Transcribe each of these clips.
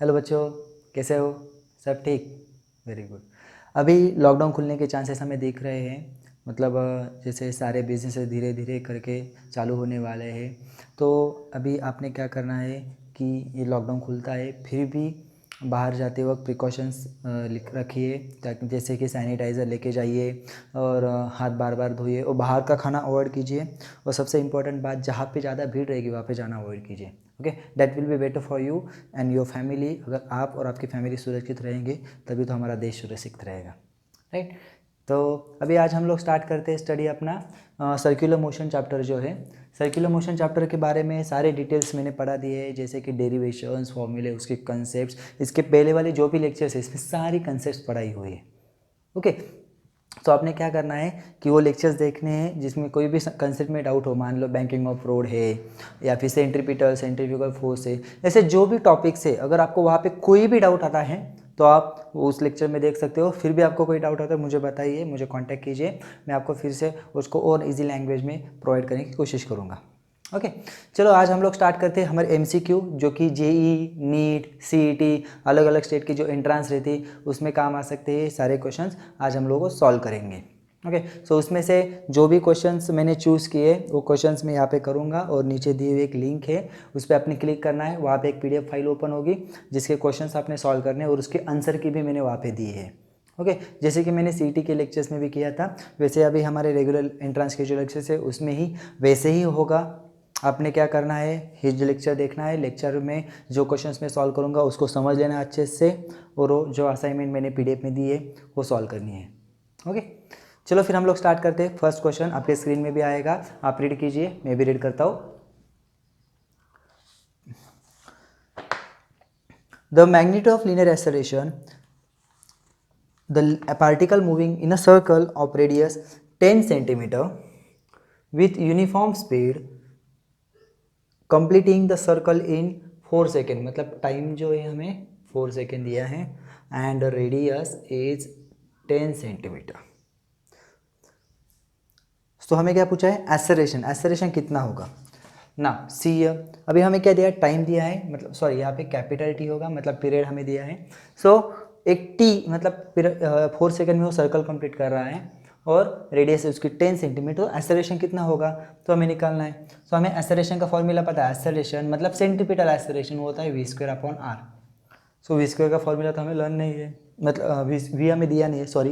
Hello बच्चों, कैसे हो? सब ठीक? Very good. अभी लॉकडाउन खुलने के चांसेस हमें दिख रहे हैं। मतलब जैसे सारे बिजनेस धीरे धीरे करके चालू होने वाले हैं। तो अभी आपने क्या करना है कि ये लॉकडाउन खुलता है फिर भी बाहर जाते वक्त प्रिकॉशंस लिख रखिए, ताकि जैसे कि सैनिटाइज़र लेके जाइए और हाथ बार बार धोइए और बाहर का खाना अवॉइड कीजिए। और सबसे इम्पोर्टेंट बात, जहाँ पे ज़्यादा भीड़ रहेगी वहाँ पे जाना अवॉइड कीजिए। Okay, that will be better for you and your family. अगर आप और आपकी फैमिली सुरक्षित रहेंगे तभी तो हमारा देश सुरक्षित रहेगा, राइट। तो अभी आज हम लोग स्टार्ट करते हैं स्टडी अपना सर्कुलर मोशन चैप्टर जो है। सर्कुलर मोशन चैप्टर के बारे में सारे डिटेल्स मैंने पढ़ा दिए हैं, जैसे कि डेरिवेशंस, फॉर्मूले, उसके कंसेप्ट्स। इसके पहले वाले जो भी लेक्चर्स है इसमें सारी कंसेप्ट्स पढ़ाई हुई है। ओके, तो आपने क्या करना है कि वो लेक्चर्स देखने हैं जिसमें कोई भी कंसेप्ट में डाउट हो। मान लो बैंकिंग ऑफ रोड है या फिर सेंट्रीपिटल सेंट्रीफ्यूगल फोर्स है, ऐसे जो भी टॉपिक्स है, अगर आपको वहाँ पे कोई भी डाउट आता है तो आप उस लेक्चर में देख सकते हो। फिर भी आपको कोई डाउट आता है मुझे बताइए, मुझे कांटेक्ट कीजिए, मैं आपको फिर से उसको और इजी लैंग्वेज में प्रोवाइड करने की कोशिश करूँगा। ओके, चलो आज हम लोग स्टार्ट करते हैं हमारे एमसीक्यू, जो कि जेई, नीट, सीईटी, अलग अलग स्टेट की जो एंट्रांस रहती है उसमें काम आ सकते हैं। सारे क्वेश्चंस आज हम लोग को सॉल्व करेंगे। ओके, सो उसमें से जो भी क्वेश्चंस मैंने चूज़ किए वो क्वेश्चंस मैं यहाँ पे करूँगा और नीचे दिए हुए एक लिंक है उस पर आपने क्लिक करना है। वहाँ पे एक पीडीएफ फाइल ओपन होगी जिसके क्वेश्चंस आपने सॉल्व करने हैं और उसके आंसर की भी मैंने वहाँ पे दी है। ओके, जैसे कि मैंने सीईटी के लेक्चर्स में भी किया था वैसे अभी हमारे रेगुलर एंट्रांस के जो लेक्चर्स है उसमें ही वैसे ही होगा। आपने क्या करना है, ये जो लेक्चर देखना है, लेक्चर में जो क्वेश्चंस मैं सॉल्व करूँगा उसको समझ लेना अच्छे से और वो जो असाइनमेंट मैंने पीडीएफ में दी है वो सॉल्व करनी है। ओके, चलो फिर हम लोग स्टार्ट करते हैं। फर्स्ट क्वेश्चन आपके स्क्रीन में भी आएगा, आप रीड कीजिए, मैं भी रीड करता हूँ। The magnitude of linear acceleration, a particle moving in a circle of radius 10 centimeter with uniform speed completing the circle in 4 second. मतलब टाइम जो है हमें 4 सेकेंड दिया है एंड रेडियस इज 10 सेंटीमीटर। तो हमें क्या पूछा है, एक्सेलरेशन। एक्सेलरेशन कितना होगा ना, सी। अभी हमें क्या दिया है, टाइम दिया है, मतलब सॉरी यहाँ पे कैपिटल टी होगा, मतलब पीरियड हमें दिया है। सो एक टी मतलब 4 सेकेंड में वो सर्कल कंप्लीट कर रहा है और रेडियस है उसकी 10 सेंटीमीटर। एक्सेलरेशन कितना होगा तो हमें निकालना है। सो हमें एक्सेलरेशन का फॉर्मूला पता है। एक्सेलरेशन मतलब सेंटीमीटर एक्सेलरेशन होता है v²/r। सो v² का फॉर्मूला तो हमें लर्न नहीं है, मतलब वी हमें दिया नहीं है, सॉरी।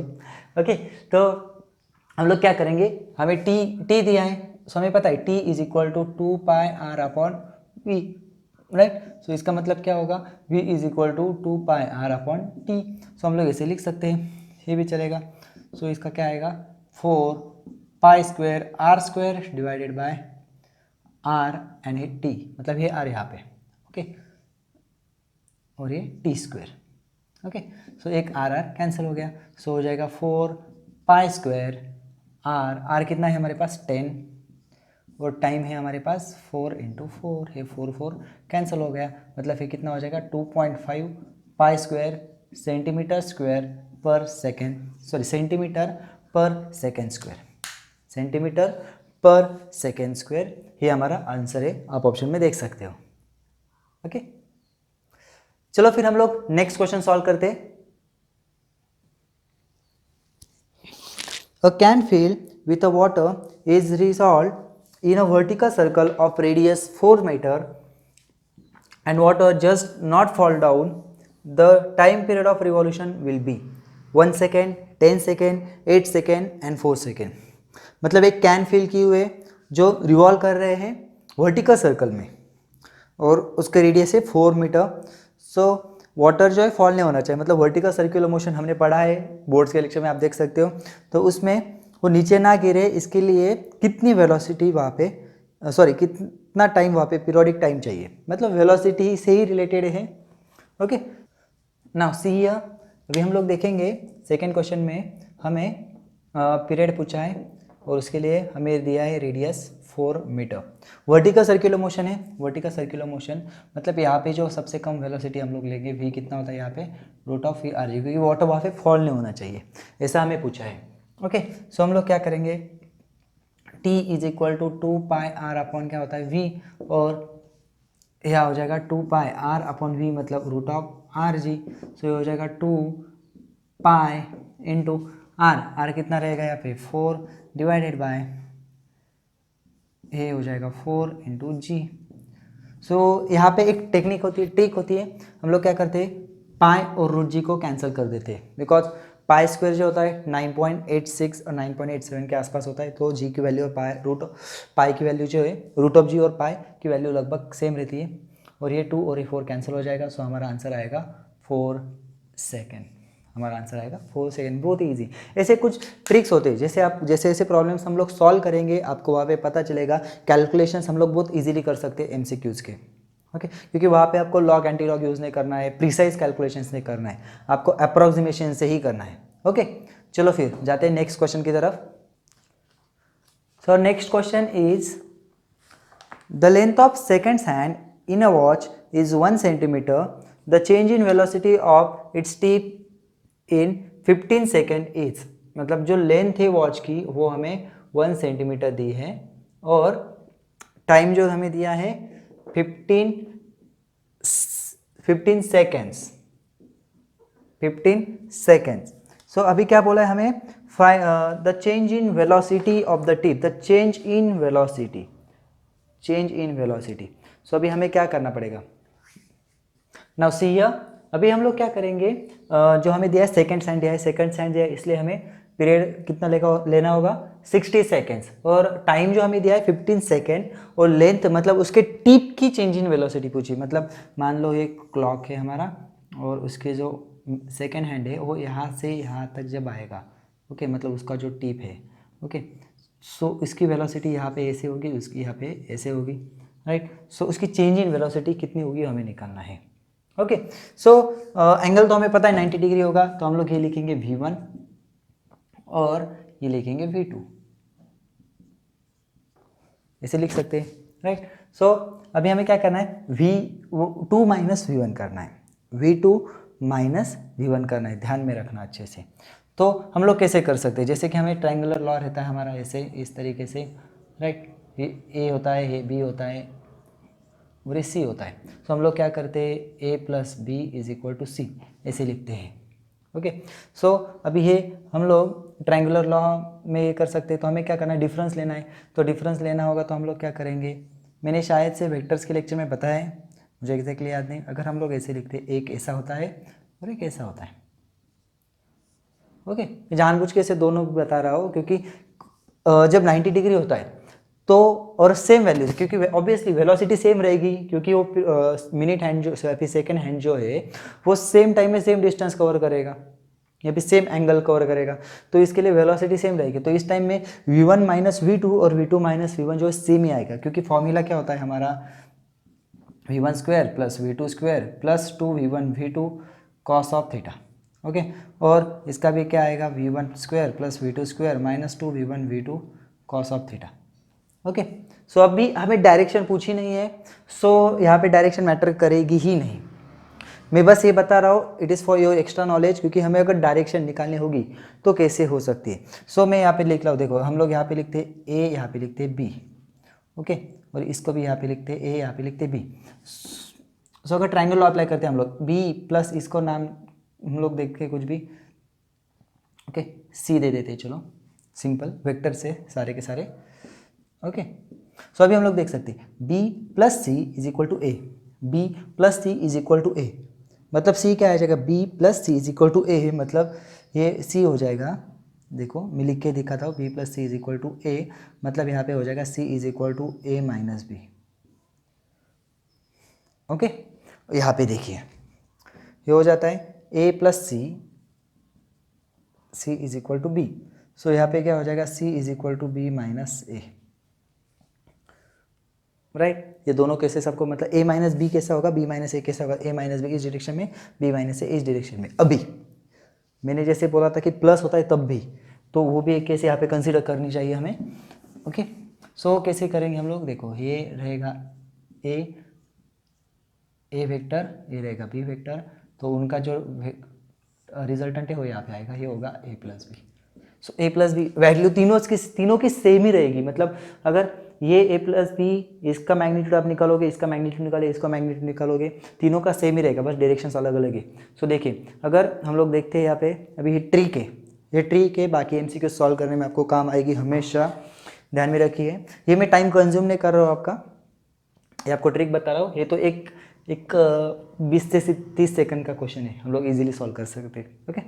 ओके, तो हम लोग क्या करेंगे, हमें टी दिया है, सो हमें पता है T is equal to 2πr/v, right. So इसका मतलब क्या होगा, v is equal to 2πr/t। So हम लोग ऐसे लिख सकते हैं, ये भी चलेगा। सो इसका क्या आएगा, 4π² r² divided by r and ये t, मतलब ये r यहाँ पे, ओके, और ये t²। ओके, सो एक आर कैंसिल हो गया। सो हो जाएगा 4π² r कितना है हमारे पास 10 और टाइम है हमारे पास 4 × 4 है, 4 कैंसिल हो गया, मतलब ये कितना हो जाएगा 2.5π² सेंटीमीटर स्क्वायर पर सेकेंड, सॉरी सेंटीमीटर पर सेकेंड स्क्वायर, सेंटीमीटर पर सेकेंड स्क्वायर। ये हमारा आंसर है, आप ऑप्शन में देख सकते हो। ओके, चलो फिर हम लोग नेक्स्ट क्वेश्चन सॉल्व करते हैं। A can fill with a water is resolved in a vertical circle of radius 4 meter and water just not fall down. The time period of revolution will be 1 second, 10 second, 8 second and 4 second। मतलब एक can fill किए हुए जो revolve कर रहे हैं vertical circle में और उसका रेडियस है 4 मीटर। सो वाटर जो है फॉल नहीं होना चाहिए, मतलब वर्टिकल सर्कुलर मोशन हमने पढ़ा है बोर्ड्स के लेक्चर में, आप देख सकते हो। तो उसमें वो नीचे ना गिरे इसके लिए कितनी वेलोसिटी वहाँ पे, सॉरी कितना टाइम वहाँ पे पीरियोडिक टाइम चाहिए, मतलब वेलोसिटी से ही रिलेटेड है। ओके, नाउ सी अभी हम लोग देखेंगे सेकेंड क्वेश्चन में हमें पीरियड पूछा है और उसके लिए हमें दिया है radius 4 metre. Vertical circular motion है, वर्टिकल सर्कुलर मोशन मतलब यहाँ पे जो सबसे कम वेलोसिटी हम लोग लेंगे v कितना होता है यहाँ पे √v/r, क्योंकि वाटर वहाँ पे फॉल नहीं होना चाहिए, ऐसा हमें पूछा है। ओके, सो हम लोग क्या करेंगे, t is equal to 2πr upon क्या होता है v, और यह हो जाएगा 2 पाई आर अपॉन वी मतलब root of R G. So ये हो जाएगा 2 पाई इंटू आर, आर कितना रहेगा यहाँ पे 4 डिवाइडेड बाय ये हो जाएगा 4 इंटू जी। सो यहाँ पे एक टेक्निक होती है, ट्रिक होती है, हम लोग क्या करते हैं पाई और रूट जी को कैंसिल कर देते हैं, बिकॉज पाई स्क्वायर जो होता है 9.86 और 9.87 के आसपास होता है, तो जी की वैल्यू और पाई की वैल्यू जो है रूट ऑफ जी और पाई की वैल्यू लगभग सेम रहती है, और ये 2 और ये 4 कैंसिल हो जाएगा। सो हमारा आंसर आएगा 4 सेकेंड, हमारा आंसर आएगा 4 सेकेंड। बहुत ही ईजी, ऐसे कुछ ट्रिक्स होते हैं, जैसे आप जैसे जैसे प्रॉब्लम्स हम लोग सॉल्व करेंगे आपको वहाँ पे पता चलेगा कैलकुलेशंस हम लोग बहुत इजीली कर सकते हैं एमसीक्यूज़ के। ओके क्योंकि वहाँ पे आपको लॉग एंटी लॉग यूज़ नहीं करना है, प्रीसाइज कैलकुलेशंस नहीं करना है, आपको अप्रोक्सीमेशन से ही करना है। ओके चलो फिर जाते हैं नेक्स्ट क्वेश्चन की तरफ। So next question is the length of seconds hand in a watch is 1 centimeter. The change in velocity of its tip in 15 second is, मतलब जो लेंथ है वॉच की वो हमें 1 सेंटीमीटर दी है और टाइम जो हमें दिया है 15 सेकेंड्स, 15 सेकेंड्स। सो अभी क्या बोला है हमें, the change in velocity of the tip, the change in velocity, change in velocity. So अभी हमें क्या करना पड़ेगा, नाउ सी हियर, अभी हम लोग क्या करेंगे, जो हमें दिया है सेकंड साइन दिया है, सेकंड साइन दिया है, इसलिए हमें पीरियड कितना लेना होगा 60 सेकेंड्स, और टाइम जो हमें दिया है 15 सेकेंड, और लेंथ मतलब उसके टिप की चेंज इन वेलोसिटी पूछी, मतलब मान लो एक क्लॉक है हमारा और उसके जो सेकेंड हैंड है वो यहाँ से यहाँ तक जब आएगा, ओके मतलब उसका जो टिप है, ओके सो इसकी वेलोसिटी यहाँ पे ऐसे होगी, उसकी यहाँ पे ऐसे होगी, राइट। सो उसकी चेंज इन वेलोसिटी कितनी होगी हमें निकालना है। ओके सो एंगल तो हमें पता है 90 डिग्री होगा, तो हम लोग ये लिखेंगे V1 और ये लिखेंगे V2, ऐसे लिख सकते हैं, राइट। सो अभी हमें क्या करना है, V2 माइनस V1 करना है, V2 माइनस V1 करना है, ध्यान में रखना अच्छे से। तो हम लोग कैसे कर सकते हैं, जैसे कि हमें ट्रायंगुलर लॉ रहता है हमारा ऐसे इस तरीके से, राइट, ये A होता है, ये B होता है और ये C होता है। तो हम लोग क्या करते हैं, A plus B is equal to C, ऐसे लिखते हैं। ओके सो अभी ये हम लोग ट्रायंगुलर लॉ में ये कर सकते हैं, तो हमें क्या करना है, डिफरेंस लेना है। तो डिफरेंस लेना होगा तो हम लोग क्या करेंगे, मैंने शायद से वेक्टर्स के लेक्चर में बताया है, मुझे एग्जैक्टली याद नहीं। अगर हम लोग ऐसे लिखते हैं, एक ऐसा होता है और एक ऐसा होता है, ओके जानबूझ के ऐसे दोनों बता रहा हो, क्योंकि जब 90 डिग्री होता है तो और सेम वैल्यूज, क्योंकि ऑब्वियसली वेलोसिटी सेम रहेगी, क्योंकि वो मिनट हैंड जो फिर सेकेंड हैंड जो है वो सेम टाइम में सेम डिस्टेंस कवर करेगा या फिर सेम एंगल कवर करेगा, तो इसके लिए वेलोसिटी सेम रहेगी। तो इस टाइम में V1 माइनस V2 और V2 माइनस V1 जो सेम ही आएगा, क्योंकि फॉर्मूला क्या होता है हमारा, V1 square plus V2 square plus 2V1 V2 cos of theta, okay और इसका भी क्या आएगा, V1 square plus V2 square minus 2V1 V2 cos of theta. Okay so अभी हमें डायरेक्शन पूछी नहीं है, सो यहाँ पे डायरेक्शन मैटर करेगी ही नहीं, मैं बस ये बता रहा हूँ, it is for your extra knowledge, क्योंकि हमें अगर डायरेक्शन निकालनी होगी तो कैसे हो सकती है। सो मैं यहाँ पे लिख रहा हूँ, देखो हम लोग यहाँ पे लिखते हैं ए, यहाँ पे लिखते हैं बी, ओके और इसको भी यहाँ पे लिखते हैं ए, यहाँ पे लिखते हैं बी। सो अगर ट्रायंगल लॉ अप्लाई करते हैं हम लोग, बी प्लस इसको नाम हम लोग देख के कुछ भी, ओके सी दे देते हैं, चलो सिंपल वेक्टर से सारे के सारे, ओके सो अभी हम लोग देख सकते हैं b plus C is equal to A, B plus C is equal to A, मतलब c क्या आ जाएगा, b plus C is equal to A, मतलब ये c हो जाएगा, देखो मैं लिख के दिखाता हूँ, b plus C is equal to A, मतलब यहाँ पे हो जाएगा c is equal to A minus B, okay यहाँ पे देखिए ये हो जाता है a plus C, c is equal to B, so यहाँ पे क्या हो जाएगा, c is equal to B minus A, right. ये दोनों केसेस आपको मतलब a माइनस बी कैसा होगा, b माइनस ए कैसा होगा, a माइनस बी इस डायरेक्शन में, b माइनस ए इस डायरेक्शन में। अभी मैंने जैसे बोला था कि प्लस होता है तब भी, तो वो भी एक केस यहाँ पे कंसीडर करनी चाहिए हमें, ओके सो कैसे करेंगे हम लोग, देखो ये रहेगा ए वेक्टर, ये रहेगा बी वेक्टर, तो उनका जो रिजल्टेंट है वो यहाँ पे आएगा, ये होगा a plus B. So a plus B value तीनों की सेम ही रहेगी, मतलब अगर ये a प्लस बी, इसका मैग्नीट्यूड आप निकालोगे, इसका मैग्नीट्यूड निकालोगे, इसका मैग्नीट्यूड निकालोगे, तीनों का सेम ही रहेगा, बस डायरेक्शंस अलग अलग है। सो देखिए अगर हम लोग देखते हैं यहाँ पे अभी ये ट्री के बाकी एमसीक्यू सॉल्व करने में आपको काम आएगी हमेशा, ध्यान में रखिए। ये मैं टाइम कंज्यूम नहीं कर रहा हूँ आपका, ये आपको ट्रिक बता रहा हूँ। ये तो एक 20 से 30 सेकंड का क्वेश्चन है, हम लोग इजीली सॉल्व कर सकते हैं। ओके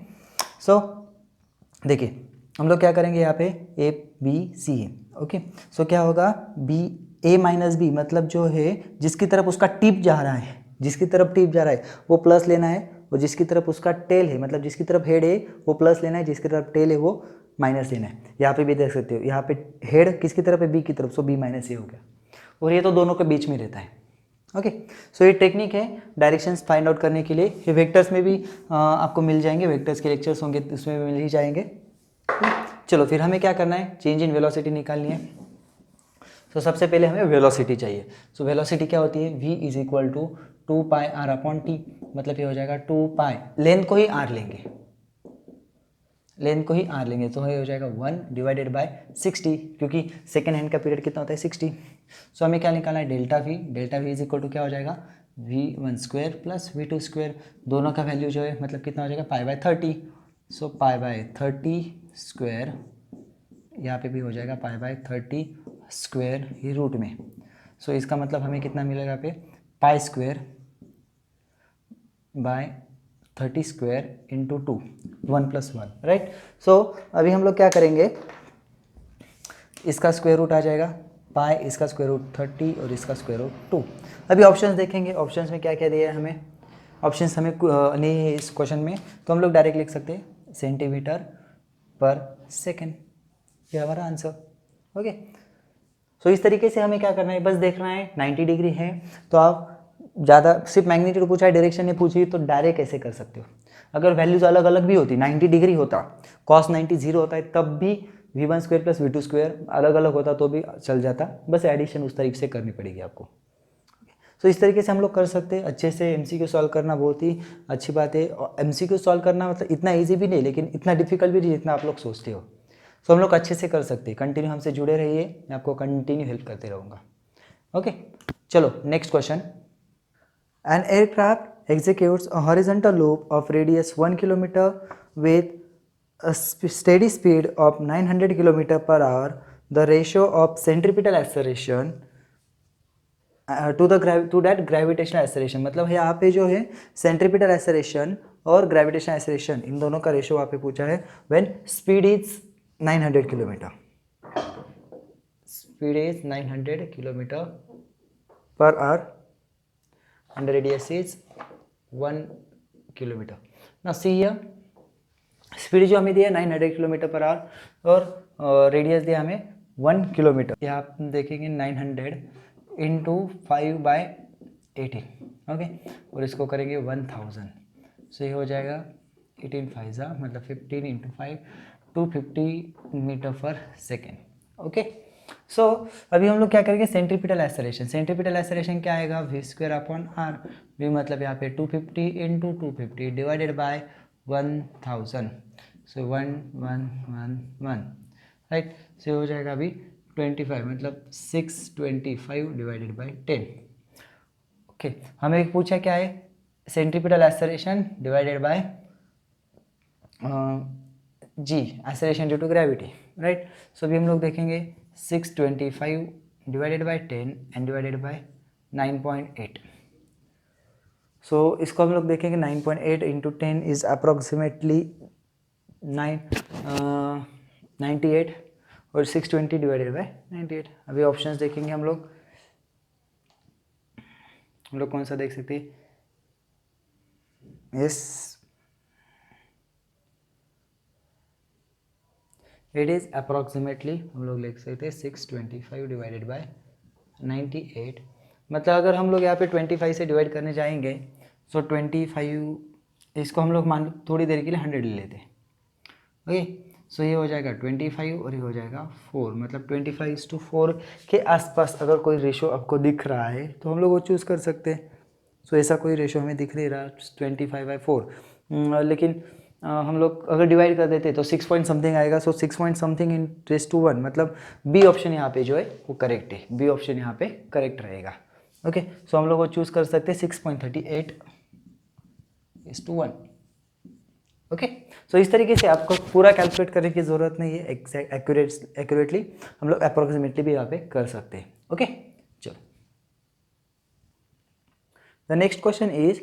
सो देखिए हम लोग क्या करेंगे, यहाँ पे ए बी सी है। ओके सो क्या होगा, बी ए माइनस बी मतलब जो है जिसकी तरफ उसका टिप जा रहा है, जिसकी तरफ टिप जा रहा है वो प्लस लेना है, और जिसकी तरफ उसका टेल है मतलब जिसकी तरफ हेड है वो प्लस लेना है, जिसकी तरफ टेल है वो माइनस लेना है। यहाँ पे भी देख सकते हो, यहाँ पे हेड किसकी तरफ है, बी की तरफ, सो बी माइनस ए हो गया, और ये तो दोनों के बीच में रहता है। ओके सो ये टेक्निक है डायरेक्शंस फाइंड आउट करने के लिए। ये वेक्टर्स में भी आपको मिल जाएंगे, वेक्टर्स के लेक्चर्स होंगे उसमें भी मिल ही जाएंगे। चलो फिर हमें क्या करना है, चेंज इन वेलोसिटी निकालनी है। तो सबसे पहले हमें वेलोसिटी चाहिए। सो वेलोसिटी क्या होती है, v is equal to 2 pi R upon T, मतलब ये हो जाएगा 2 पाई, लेंथ को ही आर लेंगे, लेंथ को ही आर लेंगे, तो ये हो जाएगा 1 डिवाइडेड बाय 60, क्योंकि सेकेंड हैंड का पीरियड कितना होता है 60। सो हमें क्या निकालना है, delta V is equal to क्या हो जाएगा, v1 square plus v2 square, दोनों का वैल्यू जो है मतलब कितना हो जाएगा pi by 30। So pi by 30 square, यहाँ पे भी हो जाएगा पाई बाय 30 स्क्वायर ही रूट में। सो इसका मतलब हमें कितना मिलेगा यहाँ पे, pi square by 30 square into 2, 1 plus 1, right. So अभी हम लोग क्या करेंगे, इसका स्क्वायर रूट आ जाएगा पाई, इसका स्क्वायर रूट 30 और इसका स्क्वायर रूट 2। अभी ऑप्शंस देखेंगे, ऑप्शंस में क्या क्या दिया है हमें, ऑप्शंस हमें नहीं है इस क्वेश्चन में, तो हम लोग डायरेक्ट लिख सकते हैं सेंटीमीटर पर सेकेंड, ये हमारा आंसर। ओके सो इस तरीके से हमें क्या करना है, बस देखना है 90 डिग्री है, तो आप ज़्यादा सिर्फ मैग्नीट्यूड पूछा है, डायरेक्शन ने पूछी, तो डायरेक्ट ऐसे कर सकते हो। अगर वैल्यूज अलग अलग भी होती, 90 डिग्री होता, cos 90 0 होता है, तब भी v1 square plus v2 square अलग अलग होता तो भी चल जाता, बस एडिशन उस तरीके से करनी पड़ेगी आपको। तो इस तरीके से हम लोग कर सकते हैं अच्छे से। एमसीक्यू सॉल्व करना बहुत ही अच्छी बात है, और एमसीक्यू सॉल्व करना मतलब इतना ईजी भी नहीं, लेकिन इतना डिफिकल्ट भी नहीं जितना आप लोग सोचते हो। तो हम लोग अच्छे से कर सकते हैं, कंटिन्यू हमसे जुड़े रहिए, मैं आपको कंटिन्यू हेल्प करते रहूँगा। ओके चलो next question. An aircraft executes a horizontal loop of radius 1 kilometer with a steady speed of 900 km per hour. The ratio of centripetal acceleration to that gravitational acceleration, मतलब यहाँ पे जो है centripetal acceleration और gravitational acceleration in दोनों का ratio वहाँ पे पूछा है। When speed is 900 kilometre, speed is 900 kilometre per our and the radius is 1 kilometer. Now see here, speed जो हमें दिया 900 किलोमीटर पर आवर और रेडियस दिया हमें 1 किलोमीटर। यहाँ आप देखेंगे 900 इंटू 5/18, ओके, और इसको करेंगे 1000, सो ये हो जाएगा 18 5 मतलब 15 into 5 250 metre per second. Okay सो अभी हम लोग क्या करेंगे, सेंट्रीपिटल एक्सेलरेशन। सेंट्रीपिटल एक्सेलरेशन क्या आएगा, v square upon R, v मतलब यहाँ पे 250 इंटू 250 divided by 1000, so 1111, right. So हो जाएगा अभी 25 मतलब 625 डिवाइडेड बाय 10। ओके हमें पूछा क्या है, centripetal acceleration divided by G acceleration due to gravity, right. So अभी हम लोग देखेंगे 625 divided by 10 and divided by 9.8। So इसको हम लोग देखेंगे 9.8 इंटू 10 इज अप्रोक्सीमेटली 98 और 620 डिवाइडेड बाय 98। अभी ऑप्शंस देखेंगे हम लोग कौन सा देख सकते हैं, यस इट इज़ अप्रॉक्सीमेटली हम लोग लिख सकते हैं 625 डिवाइडेड बाय 98। मतलब अगर हम लोग यहाँ पे 25 से डिवाइड करने जाएंगे, सो 25 इसको हम लोग मान थोड़ी देर के लिए 100 ले लेते हैं, ओके। सो ये हो जाएगा 25 और ये हो जाएगा 4, मतलब 25:4 के आसपास अगर कोई रेशो आपको दिख रहा है तो हम लोग वो चूज़ कर सकते हैं। सो ऐसा कोई रेशो हमें दिख नहीं रहा 25/4, लेकिन हम लोग अगर डिवाइड कर देते तो 6 पॉइंट समथिंग आएगा, so 6 point something in race to 1, मतलब बी ऑप्शन यहाँ पे जो है वो करेक्ट है, बी ऑप्शन यहाँ पे करेक्ट रहेगा। ओके, सो हम लोग को चूज कर सकते हैं 6.38:1। ओके, सो इस तरीके से आपको पूरा कैलकुलेट करने की ज़रूरत नहीं है, एक्यूरेटली हम लोग अप्रोक्सीमेटली भी यहाँ पे कर सकते हैं। ओके, चलो the next question is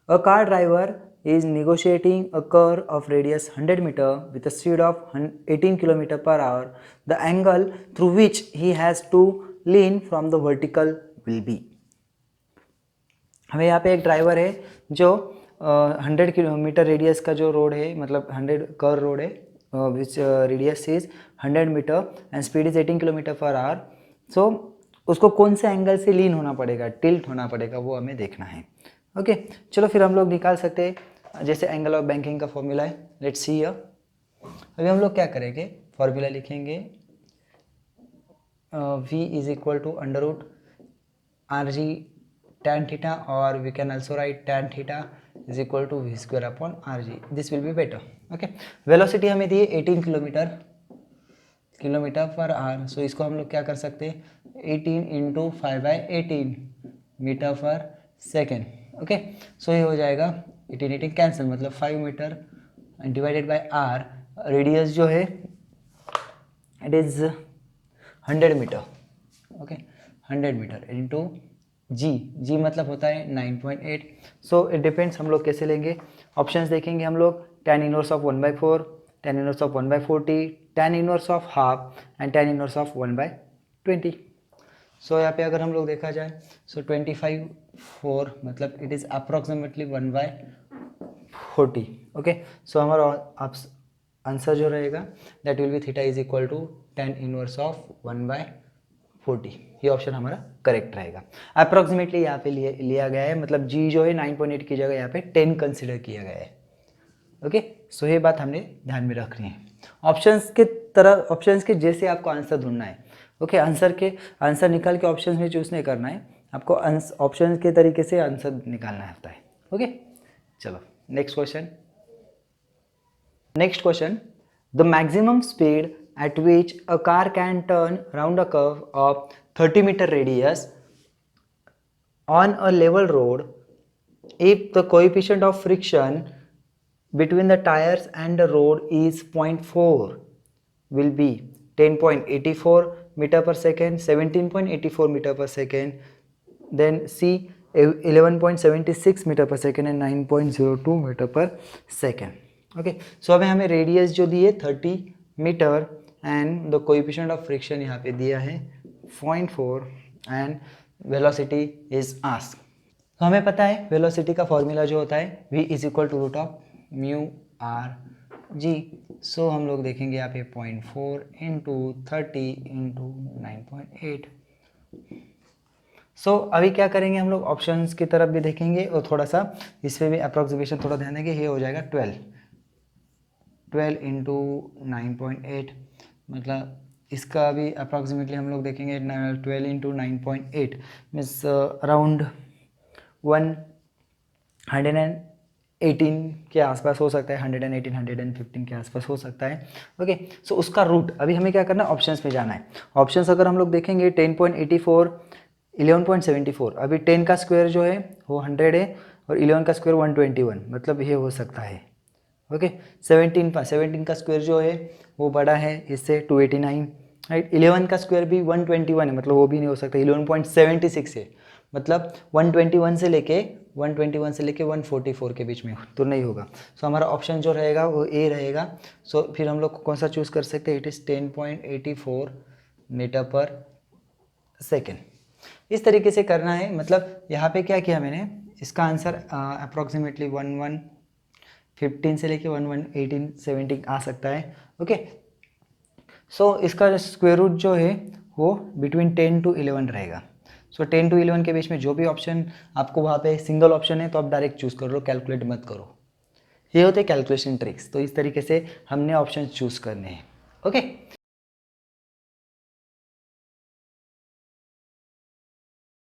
a car driver is negotiating a curve of radius 100 meter with a speed of 18 km per hour. The angle through which he has to lean from the vertical will be. हमें यहाँ पे एक driver है जो 100 kilometre radius का जो road है, मतलब 100 कर्व रोड है, which radius is 100 metre and speed is 18 kilometre per hour. So उसको कौन से एंगल से लीन होना पड़ेगा, टिल्ट होना पड़ेगा, वो हमें देखना है। ओके, चलो फिर हम लोग निकाल सकते हैं, जैसे एंगल ऑफ बैंकिंग का फॉर्मूला है, लेट्स सी हियर। अभी हम लोग क्या करेंगे, फॉर्मूला लिखेंगे v is equal to √RG tan theta, or we can also write tan theta is equal to v square upon RG. This will be better. Okay, velocity हमें दी है 18 kilometre per hour, सो इसको हम लोग क्या कर सकते हैं, 18 into 5/18 metre per second. Okay, so ये हो जाएगा 18 कैंसिल, मतलब 5 metre divided by R, radius जो है it is 100 metre. Okay, 100 metre into G मतलब होता है 9.8। सो इट डिपेंड्स हम लोग कैसे लेंगे, ऑप्शंस देखेंगे हम लोग, tan inverse of 1/4, tan inverse of 1/40, tan inverse of half and tan inverse of 1/20। सो यहाँ पे अगर हम लोग देखा जाए, सो 25/4 मतलब it is approximately 1/40। Okay, so हमारा आंसर जो रहेगा that will be theta is equal to tan inverse of 1/40। ये ऑप्शन हमारा करेक्ट रहेगा। अप्रॉक्सीमेटली यहाँ पे लिया गया है, मतलब जी जो है 9.8 की जगह यहाँ पे 10 कंसिडर किया गया है। ओके, सो ये बात हमने ध्यान में रखनी है। ऑप्शंस के जैसे आपको आंसर ढूंढना है। ओके, आंसर निकाल के ऑप्शंस में चूज नहीं करना है, आपको ऑप्शंस के तरीके से आंसर निकालना होता है। ओके, चलो next question, the maximum speed at which a car can turn round a curve of 30 meter radius on a level road if the coefficient of friction between the tires and the road is 0.4 will be 10.84 meter per second, 17.84 meter per second, then C 11.76 meter per second and 9.02 meter per second. Okay, so अभी हमें radius जो दी है 30 metre and the coefficient of friction यहाँ पे दिया है 0.4 and velocity is ask. तो हमें पता है वेलोसिटी का फॉर्मूला जो होता है v is equal to √μ/g। So हम लोग देखेंगे यहाँ पे 0.4 इंटू 30 इंटू 9.8। सो अभी क्या करेंगे, हम लोग ऑप्शंस की तरफ भी देखेंगे और थोड़ा सा इस पर भी अप्रोक्सीमेशन थोड़ा ध्यान देंगे। ये हो जाएगा 12 इंटू 9.8, मतलब इसका भी अप्रॉक्सीमेटली हम लोग देखेंगे 12 इंटू 9.8 मीन्स अराउंड 118 के आसपास हो सकता है, 118 115 के आसपास हो सकता है। ओके, सो उसका रूट अभी हमें क्या करना है, ऑप्शंस में जाना है। ऑप्शंस अगर हम लोग देखेंगे 10.84, 11.74, अभी 10 का स्क्वायर जो है वो 100 है और 11 का स्क्वायर 121, मतलब ये हो सकता है। ओके, 17 का स्क्वायर जो है वो बड़ा है इससे 289, राइट। 11 का स्क्वायर भी 121 है, मतलब वो भी नहीं हो सकता, 11.76 है, मतलब 121 से लेके 144 के बीच में तो नहीं होगा। सो हमारा ऑप्शन जो रहेगा वो ए रहेगा। सो फिर हम लोग कौन सा चूज़ कर सकते हैं, it is 10.84 metre per second. इस तरीके से करना है, मतलब यहाँ पे क्या किया मैंने, इसका आंसर अप्रॉक्सीमेटली 1115 से लेके 1118 17 आ सकता है। ओके, सो इसका स्क्वायर रूट जो है वो बिटवीन 10 to 11 रहेगा। सो 10 to 11 के बीच में जो भी ऑप्शन आपको वहाँ पे सिंगल ऑप्शन है तो आप डायरेक्ट चूज़ कर लो, कैलकुलेट मत करो। ये होते हैं कैलकुलेशन ट्रिक्स। तो इस तरीके से हमने ऑप्शन चूज़ करने हैं। ओके।